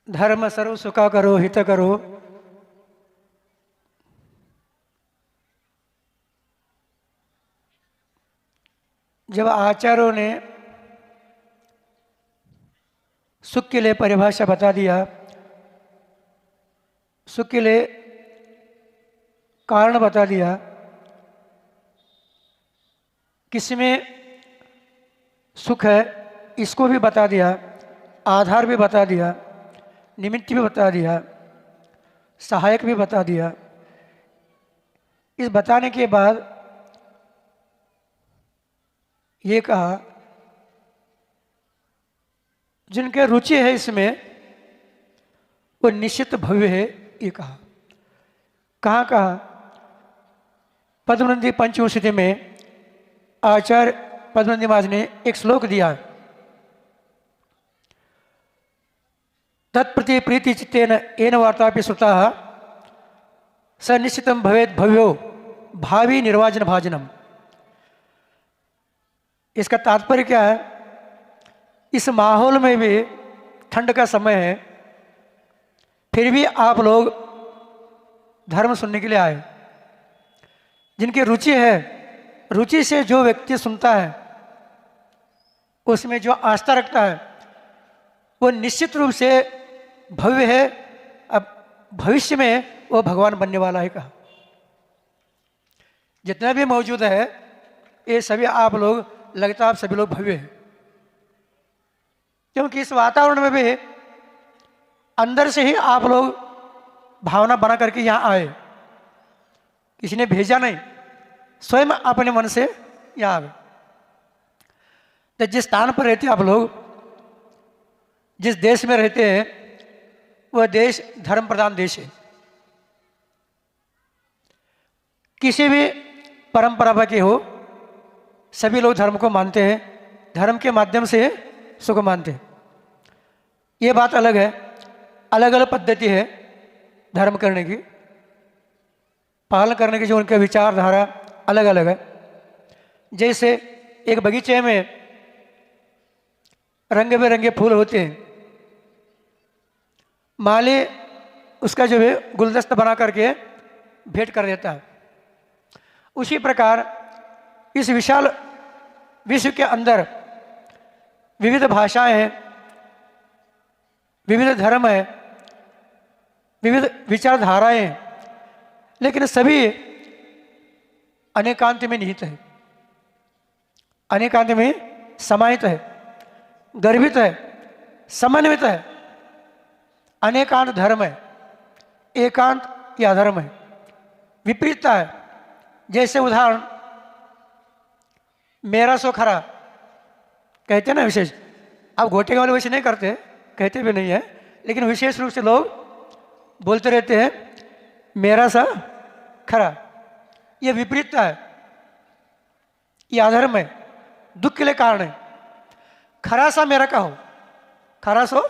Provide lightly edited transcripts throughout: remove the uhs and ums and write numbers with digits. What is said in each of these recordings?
धर्म सर्व सुखा करो हित करो। जब आचार्यों ने सुख के लिए परिभाषा बता दिया, सुख के लिए कारण बता दिया, किसमें सुख है इसको भी बता दिया, आधार भी बता दिया, निमित्त भी बता दिया, सहायक भी बता दिया। इस बताने के बाद ये कहा जिनके रुचि है इसमें वो निश्चित भव्य है। ये कहा कहा पद्मनंदी पंचविंशति में आचार्य पद्मनंदी महाराज ने एक श्लोक दिया, तत्प्रति प्रीति चित्तेन येन वार्तापि श्रुता स निश्चितम भवेद भव्यो भावी निर्वाचन भाजनम। इसका तात्पर्य क्या है? इस माहौल में भी ठंड का समय है, फिर भी आप लोग धर्म सुनने के लिए आए। जिनकी रुचि है, रुचि से जो व्यक्ति सुनता है उसमें जो आस्था रखता है वो निश्चित रूप से भव्य है। अब भविष्य में वो भगवान बनने वाला है। कहा जितना भी मौजूद है ये सभी आप लोग, लगता है आप सभी लोग भव्य हैं, क्योंकि इस वातावरण में भी अंदर से ही आप लोग भावना बना करके यहाँ आए। किसी ने भेजा नहीं, स्वयं अपने मन से यहाँ आए। तो जिस स्थान पर रहते आप लोग, जिस देश में रहते हैं, वह देश धर्म प्रधान देश है। किसी भी परंपरा के हो, सभी लोग धर्म को मानते हैं, धर्म के माध्यम से सुख मानते हैं। ये बात अलग है, अलग अलग पद्धति है धर्म करने की, पालन करने की जो उनके विचारधारा अलग अलग है। जैसे एक बगीचे में रंग बिरंगे फूल होते हैं, माली उसका जो है गुलदस्ता बना करके भेंट कर देता है। उसी प्रकार इस विशाल विश्व के अंदर विविध भाषाएं हैं, विविध धर्म है, विविध विचारधाराएं हैं, लेकिन सभी अनेकांत में निहित है, अनेकांत में समाहित है, गर्भित है, समन्वित है। अनेकांत धर्म है, एकांत या धर्म है, विपरीतता है। जैसे उदाहरण मेरा सो खरा कहते हैं ना, विशेष। अब घोटे वाले वैसे नहीं करते, कहते भी नहीं है, लेकिन विशेष रूप से लोग बोलते रहते हैं मेरा सा खरा। यह विपरीतता है, यह अधर्म है, दुख के लिए कारण है। खरा सा मेरा कहो, खरा सो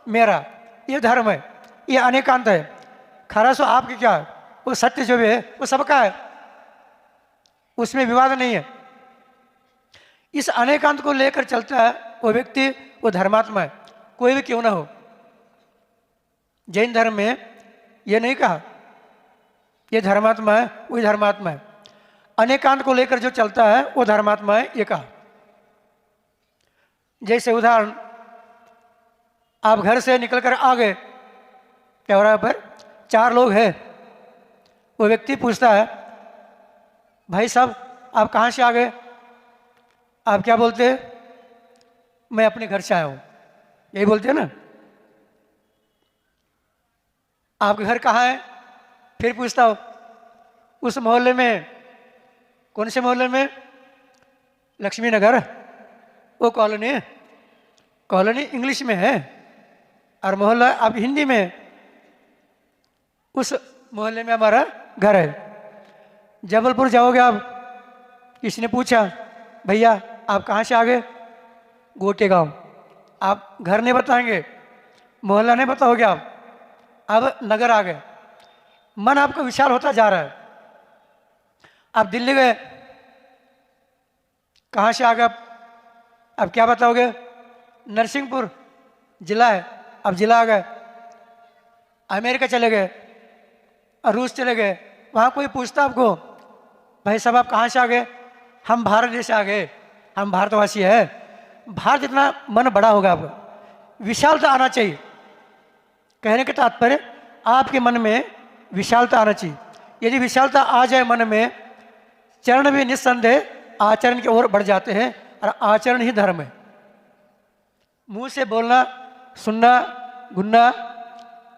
मेरा, यह धर्म है, यह अनेकांत है। खरा सो आपके क्या है, वो सत्य जो भी है वो सबका है, उसमें विवाद नहीं है। इस अनेकांत को लेकर चलता है वो व्यक्ति, वो धर्मात्मा है, कोई भी क्यों ना हो। जैन धर्म में ये नहीं कहा ये धर्मात्मा है, वही धर्मात्मा है। अनेकांत को लेकर जो चलता है वो धर्मात्मा है, ये कहा। जैसे उदाहरण, आप घर से निकलकर आ गए, चौराहे पर 4 लोग हैं, वो व्यक्ति पूछता है भाई साहब आप कहाँ से आ गए? आप क्या बोलते हैं? मैं अपने घर से आया हूँ, यही बोलते हैं ना। आपके घर कहाँ है? फिर पूछता हो उस मोहल्ले में, कौन से मोहल्ले में? लक्ष्मी नगर, वो कॉलोनी है। कॉलोनी इंग्लिश में है और मोहल्ला आप हिंदी में। उस मोहल्ले में हमारा घर है। जबलपुर जाओगे आप, किसी ने पूछा भैया आप कहाँ से आ गए? गोटे गांव। आप घर नहीं बताएंगे, मोहल्ला नहीं बताओगे, आप अब नगर आ गए। मन आपका विशाल होता जा रहा है। आप दिल्ली गए, कहाँ से आ गए आप? अब क्या बताओगे? नरसिंहपुर जिला है, अब जिला आ गए। अमेरिका चले गए और रूस चले गए, वहाँ कोई पूछता आपको भाई साहब आप कहाँ से आ गए? हम भारत देश से आ गए, हम भारतवासी है। भारत जितना मन बड़ा होगा आपका, विशालता आना चाहिए। कहने का तात्पर्य आपके मन में विशालता आना चाहिए। यदि विशालता आ जाए मन में, चरण भी निस्संदेह आचरण की ओर बढ़ जाते हैं, और आचरण ही धर्म है। मुंह से बोलना, सुनना, घुनना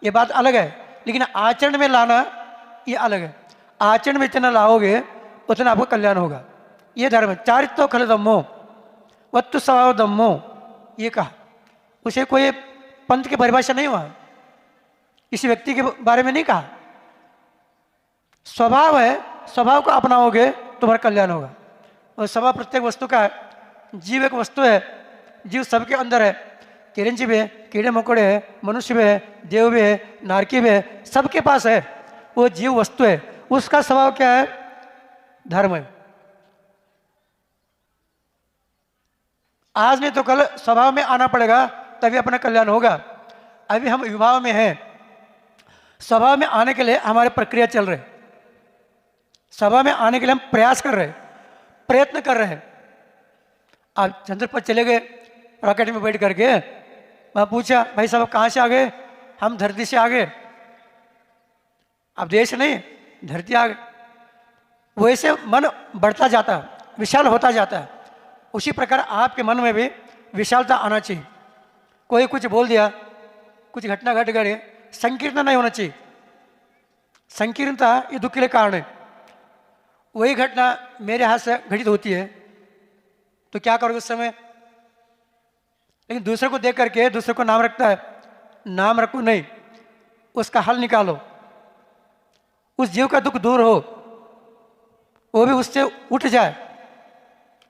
ये बात अलग है, लेकिन आचरण में लाना ये अलग है। आचरण में जितना लाओगे उतना आपको कल्याण होगा। ये धर्म है। चारित्रो खल धम्मो वत्तु स्वभाव धम्मो, ये कहा। उसे कोई पंथ की परिभाषा नहीं हुआ, किसी व्यक्ति के बारे में नहीं कहा। स्वभाव है, स्वभाव को अपनाओगे तुम्हारा कल्याण होगा। और स्वभाव प्रत्येक वस्तु का है। जीव एक वस्तु है, जीव सबके अंदर है। चिरंजीव है, कीड़े मकोड़े है, मनुष्य भी है, देव भी है, नारकी भी है, सबके पास है। वो जीव वस्तु है, उसका स्वभाव क्या है? धर्म है। आज नहीं तो कल स्वभाव में आना पड़ेगा, तभी अपना कल्याण होगा। अभी हम विभाव में हैं, स्वभाव में आने के लिए हमारी प्रक्रिया चल रही। स्वभाव में आने के लिए हम प्रयास कर रहे हैं, प्रयत्न कर रहे हैं। आप चंद्र पर चले गए रॉकेट में बैठ करके, वहाँ पूछा भाई साहब कहाँ से आ गए? हम धरती से आ गए। अब देश नहीं, धरती आ गए। वैसे मन बढ़ता जाता है, विशाल होता जाता है। उसी प्रकार आपके मन में भी विशालता आना चाहिए। कोई कुछ बोल दिया, कुछ घटना घट गई, संकीर्णता नहीं होना चाहिए। संकीर्णता ये दुख के लिए कारण है। वही घटना मेरे हाथ से घटित होती है तो क्या करोगे उस समय? लेकिन दूसरे को देख करके दूसरे को नाम रखता है। नाम रखो नहीं, उसका हल निकालो। उस जीव का दुख दूर हो, वो भी उससे उठ जाए,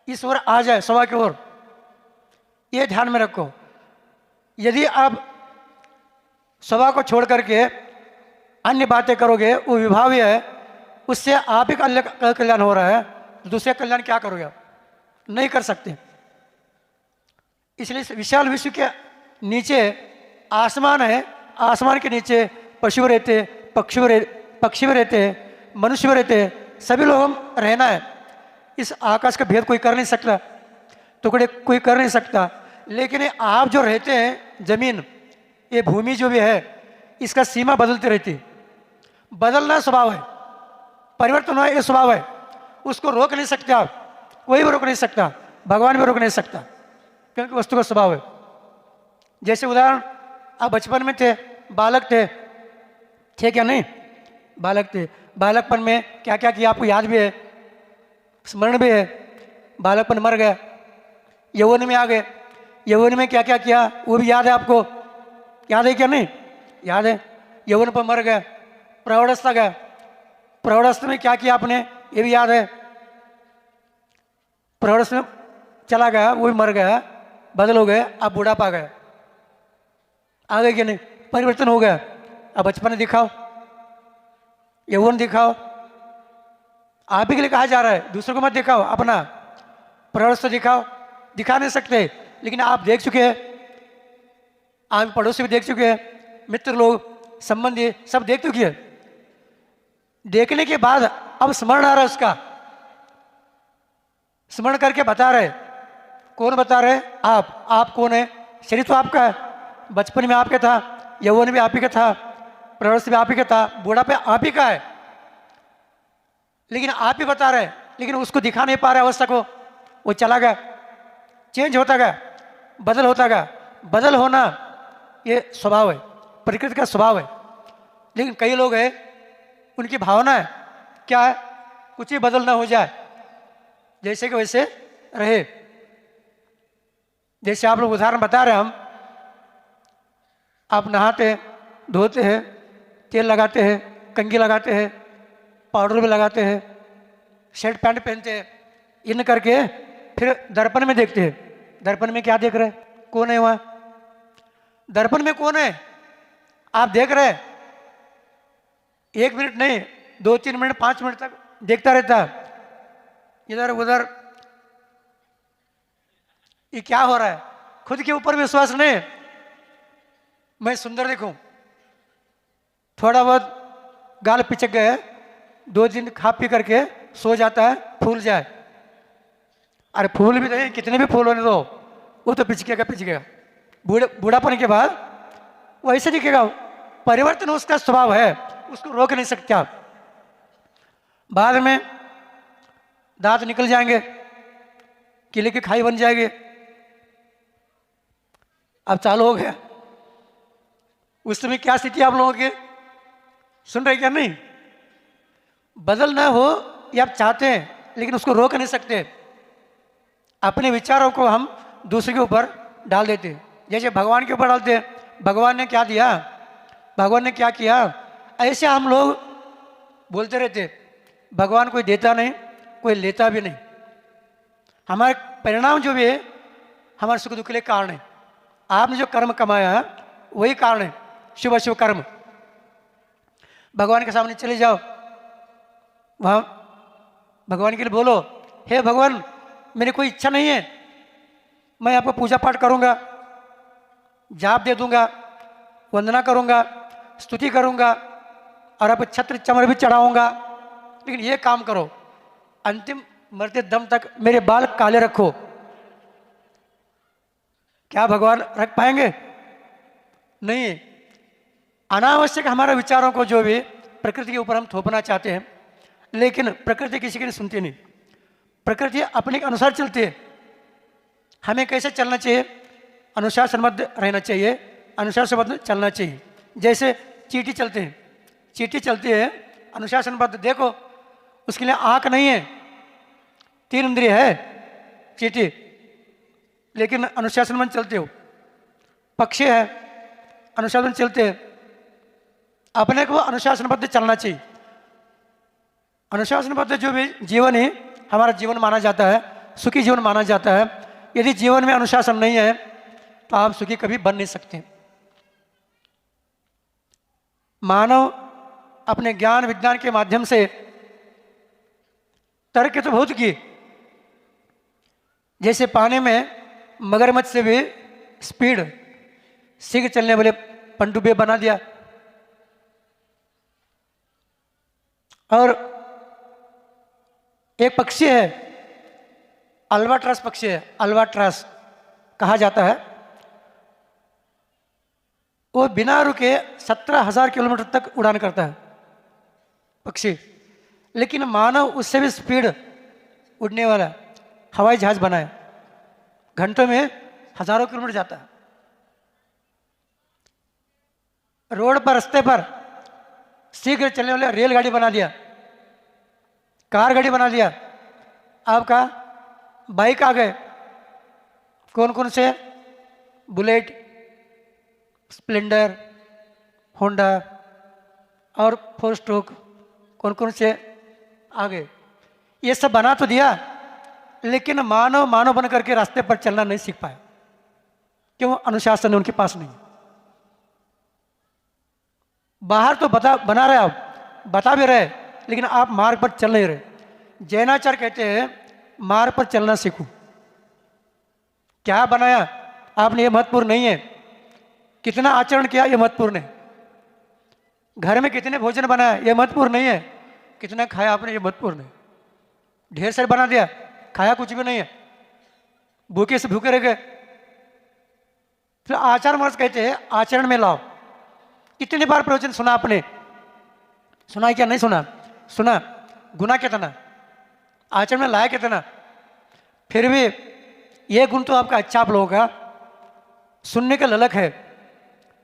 इस ओर आ जाए, सवा की ओर। ये ध्यान में रखो। यदि आप सवा को छोड़ करके अन्य बातें करोगे, वो विभावी है, उससे आप ही का कल्याण हो रहा है, तो दूसरे कल्याण क्या करोगे? आप नहीं कर सकते। इसलिए इस विशाल विश्व के नीचे आसमान है, आसमान के नीचे पशु रहते, पक्षी भी रहते, मनुष्य भी रहते, सभी लोग हम रहना है। इस आकाश का भेद कोई कर नहीं सकता, टुकड़े कोई कर नहीं सकता। लेकिन आप जो रहते हैं, जमीन, ये भूमि जो भी है, इसका सीमा बदलती रहती है। बदलना स्वभाव है, परिवर्तन होना ये स्वभाव है। उसको रोक नहीं सकते आप, कोई भी रोक नहीं सकता, भगवान भी रोक नहीं सकता, क्योंकि वस्तु का स्वभाव है। जैसे उदाहरण, आप बचपन में थे, बालक थे क्या? नहीं, बालक थे। बालकपन में क्या क्या किया आपको याद भी है, स्मरण भी है। बालकपन मर गया, यौवन में आ गए, यौवन में क्या क्या किया वो भी याद है आपको? याद है क्या? नहीं याद है। यौवन पर मर गया, प्रौढ़ावस्था गया, प्रौढ़ावस्था में क्या किया आपने ये भी याद है। प्रौढ़ावस्था में चला गया, वो भी मर गया, बदल हो गए, अब बुढ़ापा गया। आ गए क्या? नहीं, परिवर्तन हो गया। अब बचपन दिखाओ, यौवन दिखाओ। आप ही के लिए कहा जा रहा है, दूसरों को मत दिखाओ। अपना प्रौढ़ावस्था दिखाओ, दिखा नहीं सकते, लेकिन आप देख चुके हैं, आप पड़ोसी भी देख चुके हैं, मित्र लोग, संबंधी सब देख चुके हैं। देखने के बाद अब स्मरण आ रहा है उसका, स्मरण करके बता रहे। कौन बता रहे? आप कौन है? शरीर तो आपका है, बचपन में आपका था, यौवन भी आप ही का था, प्रौढ़ावस्था भी आप ही का था, बुढ़ापे आप ही का है, लेकिन आप ही बता रहे। लेकिन उसको दिखा नहीं पा रहे अवस्था को। वो चला गया, चेंज होता गया, बदल होता गया। बदल होना ये स्वभाव है, प्रकृति का स्वभाव है। लेकिन कई लोग हैं, उनकी भावना है क्या है? कुछ ही बदल ना हो जाए, जैसे कि वैसे रहे। जैसे आप लोग उदाहरण बता रहे हैं, हम आप नहाते हैं, धोते हैं, तेल लगाते हैं, कंघी लगाते हैं, पाउडर भी लगाते हैं, शर्ट पैंट पहनते हैं, इन करके फिर दर्पण में देखते हैं। दर्पण में क्या देख रहे हैं? कौन है वहां? दर्पण में कौन है आप देख रहे हैं? 1 मिनट नहीं, 2-3 मिनट 5 मिनट तक देखता रहता है, इधर उधर। ये क्या हो रहा है? खुद के ऊपर विश्वास नहीं, मैं सुंदर दिखूं, थोड़ा बहुत गाल पिचक गए, 2 दिन खा पी करके सो जाता है, फूल जाए। अरे फूल भी नहीं, कितने भी फूल होने दो, वो तो पिचकेगा पिचकेगा। बूढ़ापन के बाद वो ऐसे दिखेगा। परिवर्तन उसका स्वभाव है, उसको रोक नहीं सकते आप। बाद में दांत निकल जाएंगे, किले की खाई बन जाएगी। अब चालू हो गया। उस समय क्या स्थिति आप लोगों की सुन रहे क्या? नहीं बदलना हो ये आप चाहते हैं, लेकिन उसको रोक नहीं सकते। अपने विचारों को हम दूसरे के ऊपर डाल देते हैं, जैसे भगवान के ऊपर डालते हैं। भगवान ने क्या दिया, भगवान ने क्या किया, ऐसे हम लोग बोलते रहते। भगवान कोई देता नहीं, कोई लेता भी नहीं। हमारे परिणाम जो भी है हमारे सुख दुख के लिए कारण है। आपने जो कर्म कमाया है वही कारण है, शुभ अशुभ कर्म। भगवान के सामने चले जाओ, वहाँ भगवान के लिए बोलो, हे भगवान मेरी कोई इच्छा नहीं है, मैं आपको पूजा पाठ करूँगा, जाप दे दूंगा, वंदना करूँगा, स्तुति करूँगा और आप छत्र चमर भी चढ़ाऊँगा, लेकिन ये काम करो, अंतिम मरते दम तक मेरे बाल काले रखो। क्या भगवान रख पाएंगे? नहीं। अनावश्यक हमारे विचारों को जो भी प्रकृति के ऊपर हम थोपना चाहते हैं, लेकिन प्रकृति किसी की नहीं सुनती। नहीं, प्रकृति अपने के अनुसार चलती है। हमें कैसे चलना चाहिए? अनुशासनबद्ध रहना चाहिए, अनुशासनबद्ध चलना चाहिए। जैसे चींटी चलते हैं, चींटी चलती है अनुशासनबद्ध। देखो उसके लिए आँख नहीं है, 3 इंद्रिय है चींटी, लेकिन अनुशासनबद्ध चलते हो। पक्षी है अनुशासन चलते हैं। अपने को अनुशासनबद्ध चलना चाहिए। अनुशासनबद्ध जो भी जीवन है हमारा जीवन माना जाता है, सुखी जीवन माना जाता है। यदि जीवन में अनुशासन नहीं है तो आप सुखी कभी बन नहीं सकते। मानव अपने ज्ञान विज्ञान के माध्यम से तर्क तो बहुत किए, जैसे पानी में मगरमच्छ से भी स्पीड शीघ्र चलने वाले पनडुब्बी बना दिया। और एक पक्षी है अल्बाट्रॉस पक्षी है, अल्बाट्रॉस कहा जाता है। वो बिना रुके 17,000 किलोमीटर तक उड़ान करता है पक्षी, लेकिन मानव उससे भी स्पीड उड़ने वाला हवाई जहाज बनाया, घंटों में हजारों किलोमीटर जाता है। रोड पर रास्ते पर शीघ्र चलने वाले रेलगाड़ी बना दिया, कार गाड़ी बना दिया। आपका बाइक आ गए, कौन कौन से? बुलेट, स्प्लेंडर, होंडा और 4 स्ट्रोक, कौन कौन से आ गए। ये सब बना तो दिया, लेकिन मानव मानव बन करके रास्ते पर चलना नहीं सीख पाया। क्यों? अनुशासन उनके पास नहीं। बाहर तो बना रहे, आप बता भी रहे, लेकिन आप मार्ग पर चल नहीं रहे। जैनाचार्य कहते हैं मार्ग पर चलना सीखो। क्या बनाया आपने, ये महत्वपूर्ण नहीं है। कितना आचरण किया ये महत्वपूर्ण है। घर में कितने भोजन बनाया ये महत्वपूर्ण नहीं है। कितना खाया आपने ये महत्वपूर्ण है। ढेर सारे बना दिया, खाया कुछ भी नहीं है, भूखे से भूखे रह गए। फिर आचार मार्ग कहते हैं आचरण में लाओ। कितनी बार प्रवचन सुना आपने? सुना है क्या? नहीं सुना? सुना। गुना कितना, आचरण में लाया कितना? फिर भी ये गुण तो आपका अच्छा, आप लोगों का सुनने का ललक है,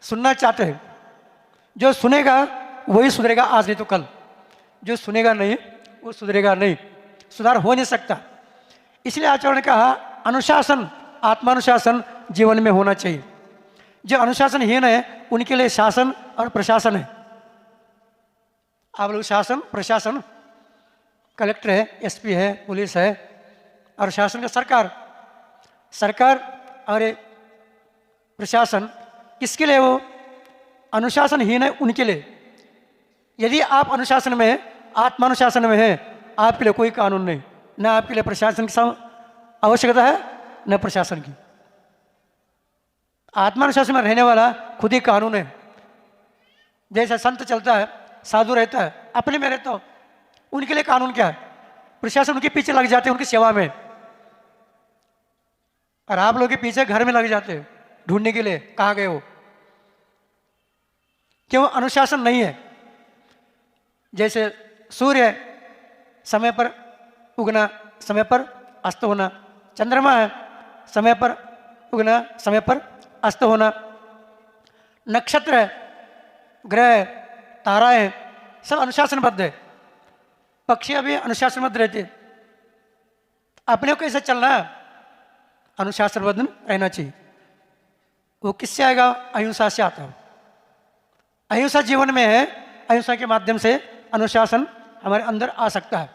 सुनना चाहते हैं। जो सुनेगा वही सुधरेगा, आज नहीं तो कल। जो सुनेगा नहीं वो सुधरेगा नहीं, सुधार हो नहीं सकता। इसलिए आचार्य ने कहा अनुशासन, आत्मानुशासन जीवन में होना चाहिए। जो अनुशासनहीन है उनके लिए शासन और प्रशासन है। आप लोग शासन प्रशासन, कलेक्टर है, एसपी है, पुलिस है, और शासन का सरकार। सरकार और प्रशासन किसके लिए? वो अनुशासनहीन है उनके लिए। यदि आप अनुशासन में, आत्मानुशासन में है, आपके लिए कोई कानून नहीं, न आपके लिए प्रशासन की आवश्यकता है न प्रशासन की। आत्मानुशासन में रहने वाला खुद ही कानून है। जैसे संत चलता है, साधु रहता है, अपने में रहता हो, उनके लिए कानून क्या है? प्रशासन उनके पीछे लग जाते हैं उनकी सेवा में, और आप लोग के पीछे घर में लग जाते हैं ढूंढने के लिए कहाँ गए हो। क्यों? अनुशासन नहीं है। जैसे सूर्य है, समय पर उगना, समय पर अस्त होना। चंद्रमा है, समय पर उगना, समय पर अस्त होना। नक्षत्र है, ग्रह है, तारा है, सब अनुशासनबद्ध है। पक्षी अभी अनुशासनबद्ध रहते। अपने को कैसे चलना है? अनुशासनबद्ध रहना चाहिए। वो किससे आएगा? अहिंसा से आता है। अहिंसा जीवन में है, अहिंसा के माध्यम से अनुशासन हमारे अंदर आ सकता है।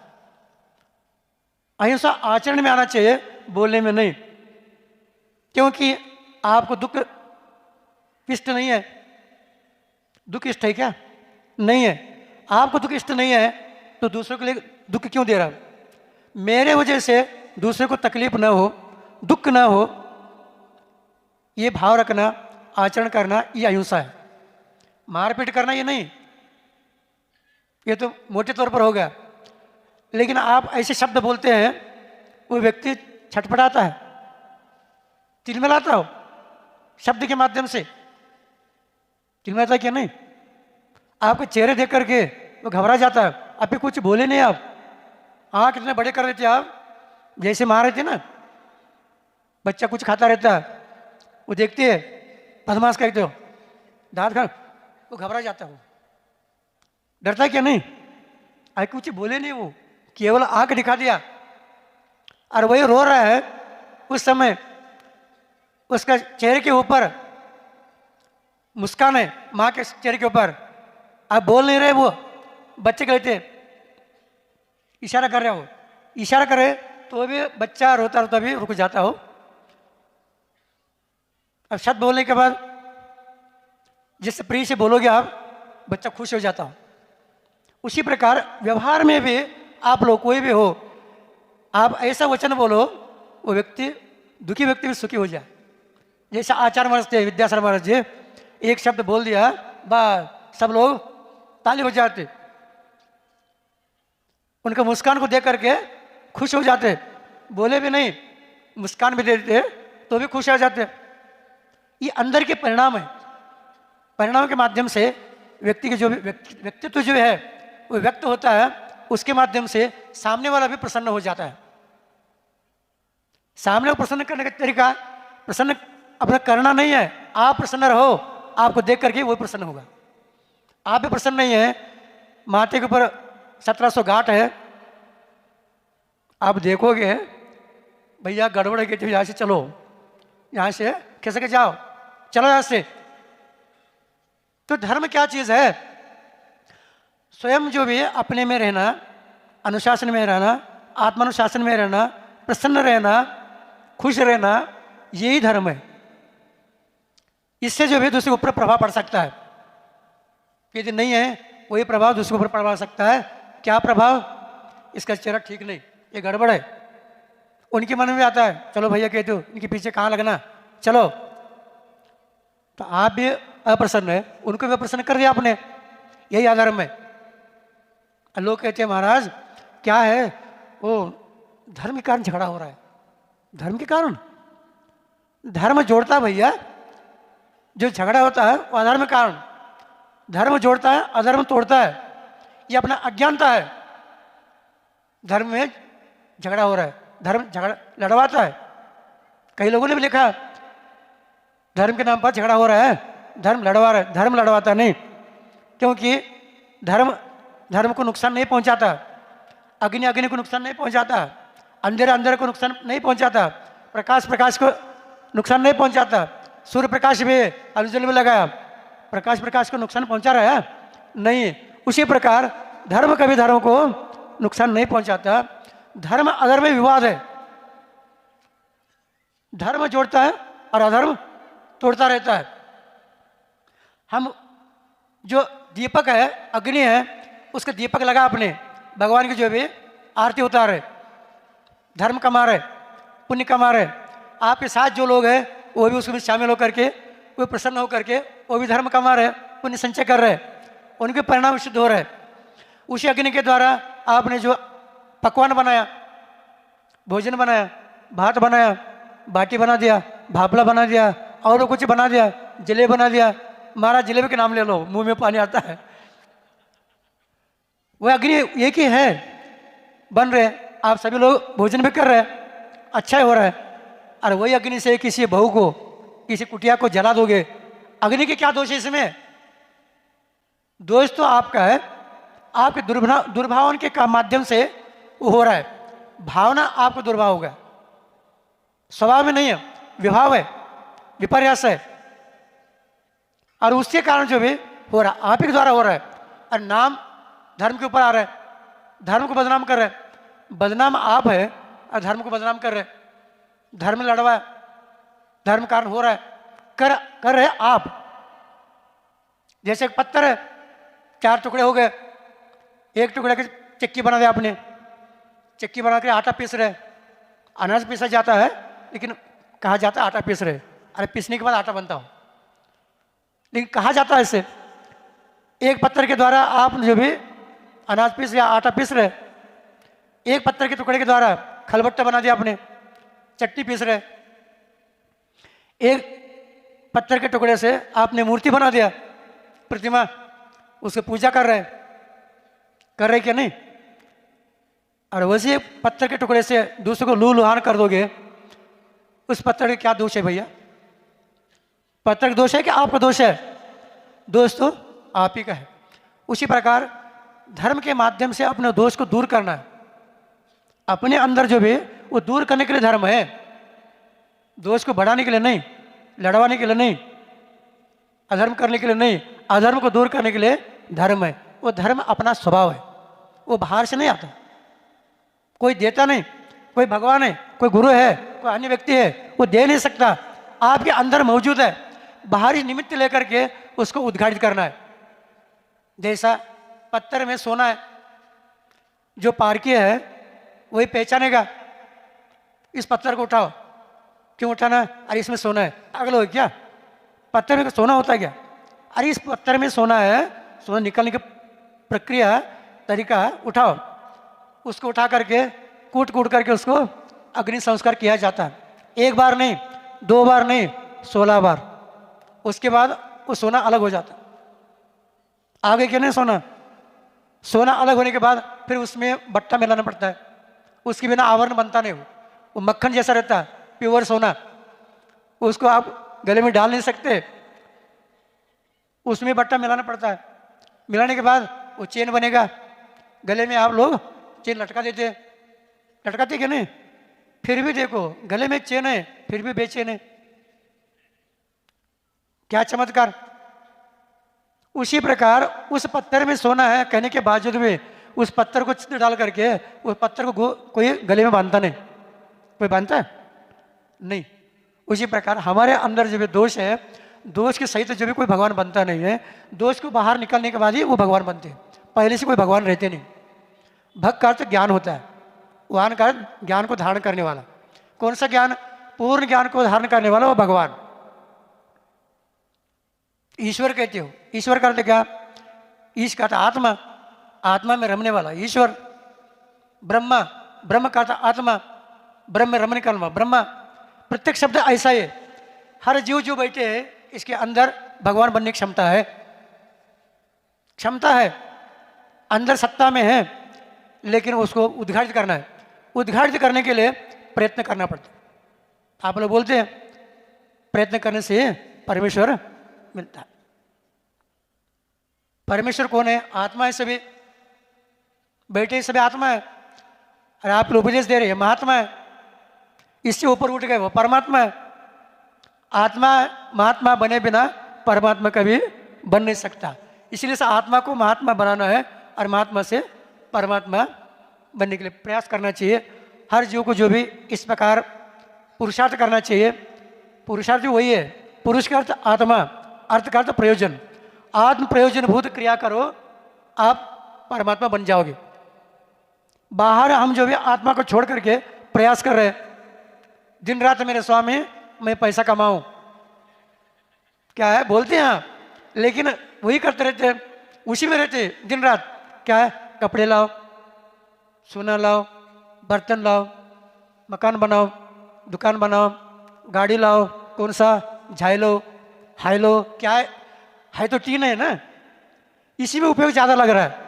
अहिंसा आचरण में आना चाहिए, बोलने में नहीं। क्योंकि आपको दुख इष्ट नहीं है। दुख इष्ट है क्या? नहीं है। आपको दुख इष्ट नहीं है तो दूसरों के लिए दुख क्यों दे रहा? मेरे वजह से दूसरे को तकलीफ ना हो, दुख ना हो, ये भाव रखना, आचरण करना, ये अहिंसा है। मारपीट करना ये नहीं, ये तो मोटे तौर पर हो गया। लेकिन आप ऐसे शब्द बोलते हैं, वो व्यक्ति छटपटाता है, तिलमिलाता हो शब्द के माध्यम से। तिलमिलाता क्या नहीं? आपके चेहरे देख करके वो घबरा जाता है। अभी कुछ बोले नहीं आप, आँख इतने बड़े कर देते आप, जैसे मार रहे थे ना, बच्चा कुछ खाता रहता है, वो देखते है, बदमाश कहते हो, दांत खा, वो घबरा जाता है, वो डरता है क्या नहीं? आगे कुछ बोले नहीं, वो केवल आंख दिखा दिया, और वही रो रहा है। उस समय उसका चेहरे के ऊपर मुस्कान है, माँ के चेहरे के ऊपर। आप बोल नहीं रहे, वो बच्चे कहते इशारा कर रहे हो, इशारा करे तो भी बच्चा रोता रोता भी रुक जाता हो। अब शब्द बोलने के बाद जिस प्रिय से बोलोगे आप, बच्चा खुश हो जाता हो। उसी प्रकार व्यवहार में भी आप लोग कोई भी हो, आप ऐसा वचन बोलो, वो व्यक्ति, दुखी व्यक्ति भी सुखी हो जाए। जैसे आचार्य महाराज थे, विद्यासागर महाराज जी, एक शब्द बोल दिया, बस सब लोग ताली हो जाते, उनका मुस्कान को देख करके खुश हो जाते। बोले भी नहीं, मुस्कान भी दे देते तो भी खुश हो जाते। ये अंदर के परिणाम है। परिणाम के माध्यम से व्यक्ति के जो भी व्यक्तित्व जो है वो व्यक्त होता है, उसके माध्यम से सामने वाला भी प्रसन्न हो जाता है। सामने को प्रसन्न करने का तरीका, प्रसन्न अपना करना नहीं है, आप प्रसन्न रहो, आपको देख करके वो प्रसन्न होगा। आप भी प्रसन्न नहीं है, माथे के ऊपर 1700 गांठ है, आप देखोगे भैया गड़बड़ है, यहाँ से चलो, यहाँ से कैसे के जाओ, चलो यहाँ से। तो धर्म क्या चीज है? स्वयं जो भी अपने में रहना, अनुशासन में रहना, आत्मानुशासन में रहना, प्रसन्न रहना, खुश रहना, यही धर्म है। इससे जो भी दूसरे के ऊपर प्रभाव पड़ सकता है। यदि नहीं है, वही प्रभाव दूसरे के ऊपर पड़ सकता है। क्या प्रभाव? इसका चेहरा ठीक नहीं, ये गड़बड़ है। उनके मन में आता है, चलो भैया कहते हो, इनके पीछे कहाँ लगना, चलो। तो आप भी अप्रसन्न है, उनको भी अप्रसन्न कर दिया आपने, यही आधर्म है। लोग कहते हैं महाराज क्या है, वो धर्म के कारण झगड़ा हो रहा है। धर्म के कारण? धर्म जोड़ता भैया, जो झगड़ा होता है वो अधर्म के कारण। धर्म जोड़ता है, अधर्म तोड़ता है। ये अपना अज्ञानता है। धर्म में झगड़ा हो रहा है, धर्म झगड़ा लड़वाता है। कई लोगों ने भी लिखा धर्म के नाम पर झगड़ा हो रहा है, धर्म लड़वा रहा है। धर्म लड़वाता नहीं, क्योंकि धर्म को नुकसान नहीं पहुंचाता, अग्नि को नुकसान नहीं पहुंचाता, अंधेरे को नुकसान नहीं पहुंचाता, प्रकाश को नुकसान नहीं पहुंचाता। सूर्य प्रकाश भी अल्जल में लगाया, प्रकाश को नुकसान पहुंचा रहा है? नहीं। उसी प्रकार धर्म कभी धर्म को नुकसान नहीं पहुंचाता। धर्म अधर्म में विवाद है। धर्म जोड़ता है और अधर्म तोड़ता रहता है। हम जो दीपक है, अग्नि है, उसका दीपक लगा अपने, भगवान की जो भी आरती उतारे, धर्म कमा रहे, पुण्य कमा रहे। आपके साथ जो लोग हैं वो भी उसमें शामिल होकर के, वो प्रसन्न होकर के, वो भी धर्म कमा रहे, पुण्य संचय कर रहे। उनके परिणाम शुद्ध हो रहे हैं। उसी अग्नि के द्वारा आपने जो पकवान बनाया, भोजन बनाया, भात बनाया, बाटी बना दिया, भापला बना दिया, और कुछ बना दिया, जलेबी बना दिया, महाराज जलेबी के नाम ले लो, मुंह में पानी आता है। वह अग्नि एक ही है, बन रहे, आप सभी लोग भोजन भी कर रहे हैं, अच्छा ही हो रहा है। और वही अग्नि से किसी बहू को, किसी कुटिया को जला दोगे, अग्नि के क्या दोष है इसमें? दोष तो आपका है, आपके दुर्भावन के माध्यम से वो हो रहा है। भावना आपको दुर्भाव होगा, स्वभाव में नहीं है, विभाव है, विपर्यास है, और उसके कारण जो भी हो रहा आप ही के द्वारा हो रहा है। और नाम धर्म के ऊपर आ रहा है, धर्म को बदनाम कर रहे हैं। बदनाम आप है और धर्म को बदनाम कर रहे हैं। धर्म लड़वा है, धर्म कारण हो रहा है, कर रहे आप। जैसे एक पत्थर है, 4 टुकड़े हो गए, एक टुकड़े की चक्की बना दिया आपने, चक्की बना के आटा पीस रहे, अनाज पीसा जाता है लेकिन कहा जाता है आटा पीस रहे, अरे पीसने के बाद आटा बनता हो, लेकिन कहा जाता है इससे। एक पत्थर के द्वारा आप जो भी अनाज पीस या आटा पीस रहे, एक पत्थर के टुकड़े के द्वारा खलबट्टा बना दिया आपने, चटनी पीस रहे। एक पत्थर के टुकड़े से आपने मूर्ति बना दिया, प्रतिमा, उसकी पूजा कर रहे क्या नहीं? और वैसे पत्थर के टुकड़े से दूसरे को लू लुहान कर दोगे, उस पत्थर का क्या दोष है भैया? पत्थर का दोष है कि आपका दोष है? दोष तो आप ही का है। उसी प्रकार धर्म के माध्यम से अपने दोष को दूर करना है, अपने अंदर जो भी वो दूर करने के लिए धर्म है, दोष को बढ़ाने के लिए नहीं, लड़वाने के लिए नहीं, अधर्म करने के लिए नहीं, अधर्म को दूर करने के लिए धर्म है। वो धर्म अपना स्वभाव है, वो बाहर से नहीं आता, कोई देता नहीं, कोई भगवान है, कोई गुरु है, कोई अन्य व्यक्ति है, वो दे नहीं सकता, आपके अंदर मौजूद है। बाहरी निमित्त लेकर के उसको उद्घाटित करना है। जैसा पत्थर में सोना है, जो पारखी है वही पहचानेगा, इस पत्थर को उठाओ, क्यों उठाना? अरे इसमें सोना है, पागल हो क्या? पत्थर में सोना होता है क्या? अरे इस पत्थर में सोना है, सोना निकलने की प्रक्रिया, तरीका, उठाओ। उसको उठा करके कूट करके उसको अग्नि संस्कार किया जाता है। 1 बार नहीं, 2 बार नहीं, 16 बार। उसके बाद वो सोना अलग हो जाता। आगे क्या नहीं सोना, सोना अलग होने के बाद फिर उसमें बट्टा मिलाना पड़ता है, उसके बिना आवरण बनता नहीं, वो मक्खन जैसा रहता है, प्योर सोना। उसको आप गले में डाल नहीं सकते, उसमें बट्टा मिलाना पड़ता है। मिलाने के बाद वो चेन बनेगा, गले में आप लोग चेन लटका देते, लटकाते क्या नहीं? फिर भी देखो गले में चेन है, फिर भी बेचैन है, क्या चमत्कार! उसी प्रकार उस पत्थर में सोना है कहने के बावजूद भी उस पत्थर को छिद्र डाल करके उस पत्थर को कोई गले में बांधता नहीं, कोई बांधता है नहीं। उसी प्रकार हमारे अंदर जो भी दोष है, दोष के सहित जो भी कोई भगवान बनता नहीं है। दोष को बाहर निकलने के बाद ही वो भगवान बनते हैं, पहले से कोई भगवान रहते नहीं। भक्त का अर्थ ज्ञान होता है, वाहन का ज्ञान को धारण करने वाला। कौन सा ज्ञान? पूर्ण ज्ञान को धारण करने वाला वो भगवान, ईश्वर कहते हो। ईश्वर का अर्थ क्या? ईश का अर्थ आत्मा, आत्मा में रमने वाला ईश्वर। ब्रह्मा, ब्रह्म का अर्थ आत्मा, ब्रह्म में रमने का ब्रह्मा। प्रत्येक शब्द ऐसा है, हर जीव जो बैठे हैं इसके अंदर भगवान बनने की क्षमता है, क्षमता है, अंदर सत्ता में है, लेकिन उसको उद्घाटित करना है। उद्घाटित करने के लिए प्रयत्न करना पड़ता है। आप लोग बोलते हैं प्रयत्न करने से परमेश्वर मिलता है। परमेश्वर कौन है? आत्मा है, सभी बैठे सभी आत्मा है। अरे आप लोग उपदेश दे रहे हैं महात्मा है, इससे ऊपर उठ गए वो परमात्मा है। आत्मा महात्मा बने बिना परमात्मा कभी बन नहीं सकता। इसलिए से आत्मा को महात्मा बनाना है और महात्मा से परमात्मा बनने के लिए प्रयास करना चाहिए। हर जीव को जो भी इस प्रकार पुरुषार्थ करना चाहिए। पुरुषार्थ वही है, पुरुष का अर्थ आत्मा, अर्थ का अर्थ प्रयोजन। आत्म प्रयोजन भूत क्रिया करो, आप परमात्मा बन जाओगे। बाहर हम जो भी आत्मा को छोड़ करके प्रयास कर रहे हैं, दिन रात मेरे स्वामी मैं पैसा कमाऊं, क्या है बोलते हैं, लेकिन वही करते रहते हैं। उसी में रहते दिन रात। क्या है? कपड़े लाओ, सोना लाओ, बर्तन लाओ, मकान बनाओ, दुकान बनाओ, गाड़ी लाओ, कौन सा झाइलो, हाइलो, क्या है? हाई तो टीन है ना, इसी में उपयोग ज़्यादा लग रहा है।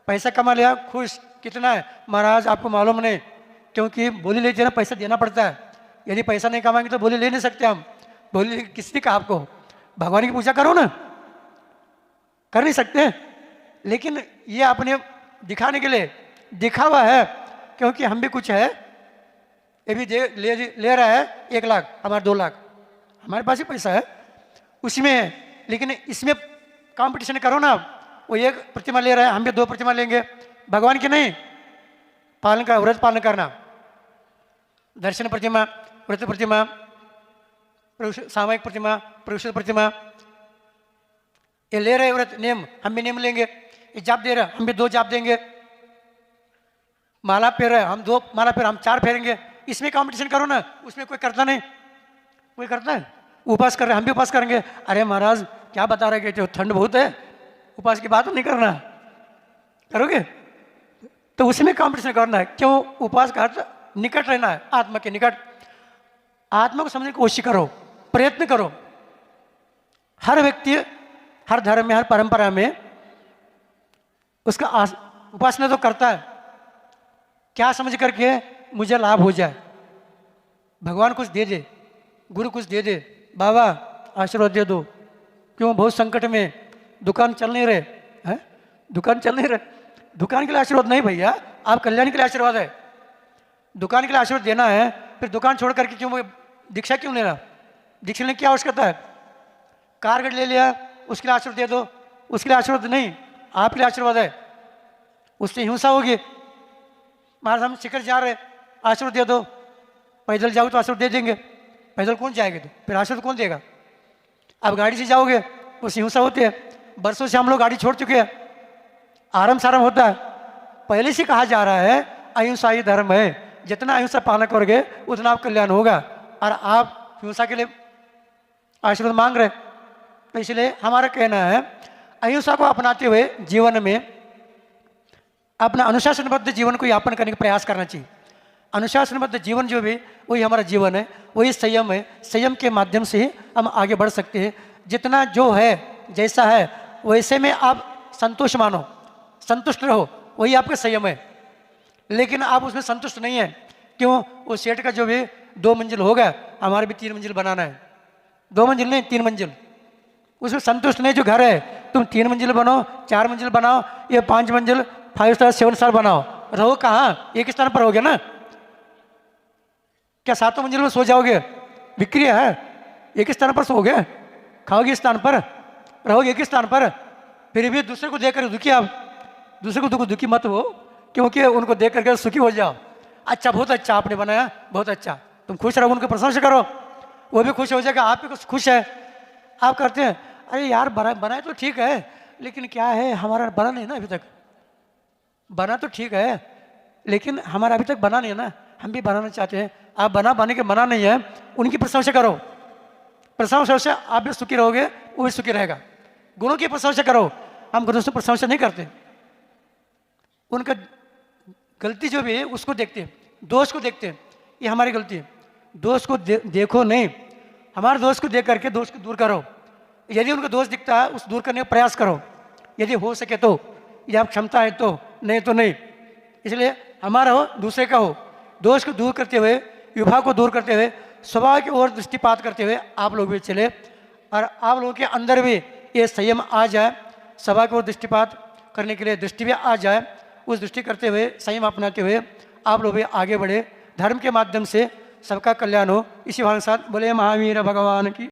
पैसा कमा लिया, खुश। कितना है? महाराज आपको मालूम नहीं, क्योंकि बोली लेते ना पैसा देना पड़ता है। यदि पैसा नहीं कमाएंगे तो बोली ले नहीं सकते हम। बोली किसने कहा आपको? भगवान की पूजा करो ना, कर नहीं सकते। लेकिन ये आपने दिखाने के लिए दिखावा है, क्योंकि हम भी कुछ है। ये भी ले रहा है 1 लाख, हमारे 2 लाख, हमारे पास ही पैसा है उसी में है। लेकिन इसमें कंपटीशन करो ना, वो 1 प्रतिमा ले रहा है, हम भी 2 प्रतिमा लेंगे। भगवान की नहीं, पालन का व्रत पालन करना, दर्शन प्रतिमा, व्रत प्रतिमा, सामयिक प्रतिमा, प्रविष्ट प्रतिमा, ये ले रहे व्रत नियम, हम भी नियम लेंगे। ये जाप दे रहे, हम भी 2 जाप देंगे। माला फेर रहे, हम 2 माला फेर, हम 4 फेरेंगे। इसमें कंपटीशन करो ना, उसमें कोई करता नहीं। कोई करता है? उपास कर रहे, हम भी उपास करेंगे। अरे महाराज क्या बता रहे कि ठंड बहुत है, उपास की बात नहीं करना, करोगे? तो उसमें कंपटीशन करना है। क्यों? उपास का अर्थ निकट रहना है, आत्मा के निकट। आत्मा को समझने की कोशिश करो, प्रयत्न करो। हर व्यक्ति, हर धर्म में, हर परंपरा में उसका उपासना तो करता है। क्या समझ करके? मुझे लाभ हो जाए, भगवान कुछ दे दे, गुरु कुछ दे दे, बाबा आशीर्वाद दे दो। क्यों? बहुत संकट में, दुकान चल नहीं रहे हैं, दुकान चल नहीं रहे। दुकान के लिए आशीर्वाद नहीं भैया, आप कल्याण के लिए आशीर्वाद है। दुकान के लिए आशीर्वाद देना है, फिर दुकान छोड़ करके क्यों दीक्षा क्यों लेना? दीक्षा लेने की क्या आवश्यकता है? कार गाड़ी ले लिया, उसके लिए आशीर्वाद दे दो, उसके लिए आशीर्वाद नहीं, आपके लिए आशीर्वाद है। उससे हिंसा होगी। महाराज हम शिखर जा रहे, आशीर्वाद दे दो। पैदल जाओ तो आशीर्वाद दे देंगे, पैदल कौन जाएगा? तो फिर आशीर्वाद कौन देगा? अब गाड़ी से जाओगे, उससे हिंसा होती है। बरसों से हम लोग गाड़ी छोड़ चुके हैं, आराम साराम होता है। पहले से कहा जा रहा है अहिंसा ही धर्म है, जितना अहिंसा पालन करोगे उतना आप कल्याण होगा। और आप हिंसा के लिए आशीर्वाद मांग रहे। तो इसलिए हमारा कहना है अहिंसा को अपनाते हुए जीवन में अपना अनुशासनबद्ध जीवन को यापन करने का प्रयास करना चाहिए। अनुशासनबद्ध जीवन जो भी, वही हमारा जीवन है, वही संयम है। संयम के माध्यम से ही हम आगे बढ़ सकते हैं। जितना जो है, जैसा है वैसे में आप संतोष मानो, संतुष्ट रहो, वही आपका संयम है। लेकिन आप उसमें संतुष्ट नहीं है। क्यों? वो सेठ का जो भी 2 मंजिल होगा, हमारे भी 3 मंजिल बनाना है। 2 मंजिल नहीं, 3 मंजिल। उसमें संतुष्ट नहीं। जो घर है, तुम 3 मंजिल बनाओ, 4 मंजिल बनाओ, ये 5 मंजिल 5 स्टार 7 स्टार बनाओ। रहो कहाँ? एक स्थान पर रहोगे ना। क्या 7 मंजिल में सो जाओगे? विक्रिया है, एक स्थान पर सोओगे, खाओगे स्थान पर, रहोगे एक स्थान पर। फिर भी दूसरे को देख कर दुखी, आप दूसरे को दुखी मत हो, क्योंकि उनको देख करके सुखी हो जाओ। अच्छा, बहुत अच्छा आपने बनाया, बहुत अच्छा, तुम खुश रहो, उनको प्रशंसा करो, वो भी खुश हो जाएगा, आप भी खुश है। आप करते हैं, अरे यार बनाए तो ठीक है, लेकिन क्या है हमारा बना नहीं ना अभी तक। बना तो ठीक है, लेकिन हमारा अभी तक बना नहीं है ना, हम भी बनाना चाहते हैं। आप बने के मना नहीं है, उनकी प्रशंसा करो। प्रशंसा से आप भी सुखी रहोगे, वो भी सुखी रहेगा। गुणों की प्रशंसा करो, हम गुणों से प्रशंसा नहीं करते। उनका गलती जो भी है उसको देखते हैं, दोष को देखते हैं, ये हमारी गलती है। दोष को देखो नहीं, हमारे दोष को देख करके दोष को दूर करो। यदि उनको दोष दिखता है, उस दूर करने का प्रयास करो, यदि हो सके तो, या क्षमता है तो, नहीं तो नहीं। इसलिए हमारा हो, दूसरे का हो। दोष को दूर करते हुए, विभाग को दूर करते हुए, स्वभाव की ओर दृष्टिपात करते हुए आप लोग भी चले, और आप लोगों के अंदर भी ये संयम आ जाए, स्वभाव की ओर दृष्टिपात करने के लिए दृष्टि भी आ जाए। उस दृष्टि करते हुए, संयम अपनाते हुए आप लोग भी आगे बढ़े, धर्म के माध्यम से सबका कल्याण हो। इसी भाव के साथ बोले महावीर भगवान की।